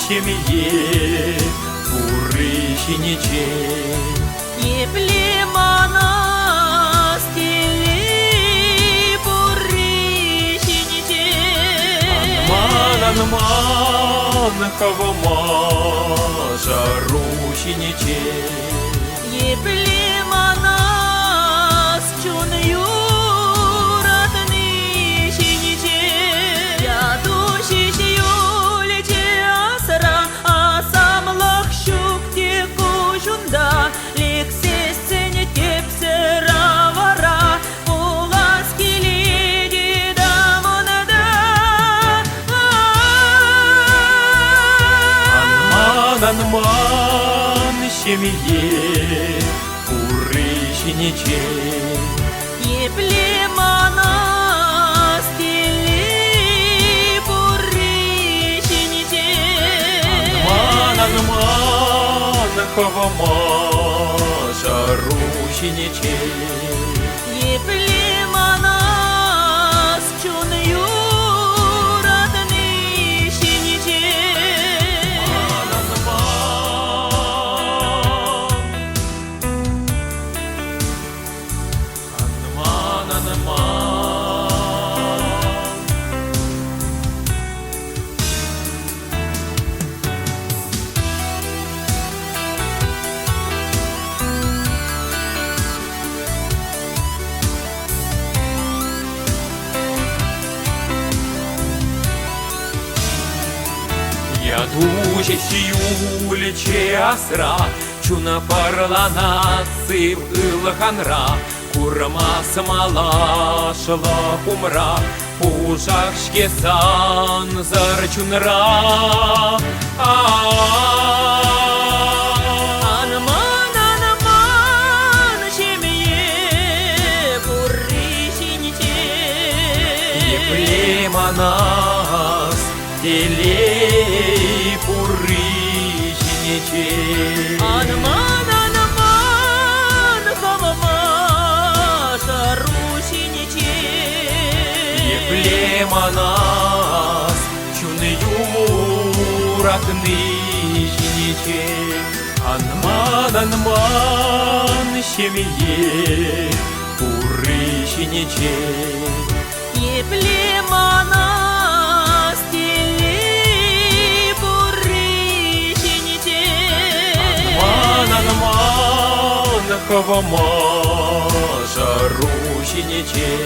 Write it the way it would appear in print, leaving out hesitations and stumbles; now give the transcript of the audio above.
семье Пурыщеничей. Еплемана стили Пурыщеничей. Анман хавама жарущеничей. Еплемана с чунью ратнищеничей. Я душищью лече асра, а сам лахщук теку жунда. Лексесцене тепсера вара, уласки леди дамонада. Анман семье Пурыщеничей. Еплемана стили Пурыщеничей. Анман хавама жарущеничей. Еплемана с чунью ратнищеничей. Я душищью лече асра, чуна парлана цып ылханра, курма смола шла умра, ушах шкесан зар чунра. Анман семье Пурыщеничей. Еплеманас телей Пурыщеничей. Анман хавама жарущеничей. Еплеманас чунью ратнищеничей. Анман семье Пурыщеничей. Еплемана стили Пурыщеничей. Анман хавама жарущеничей.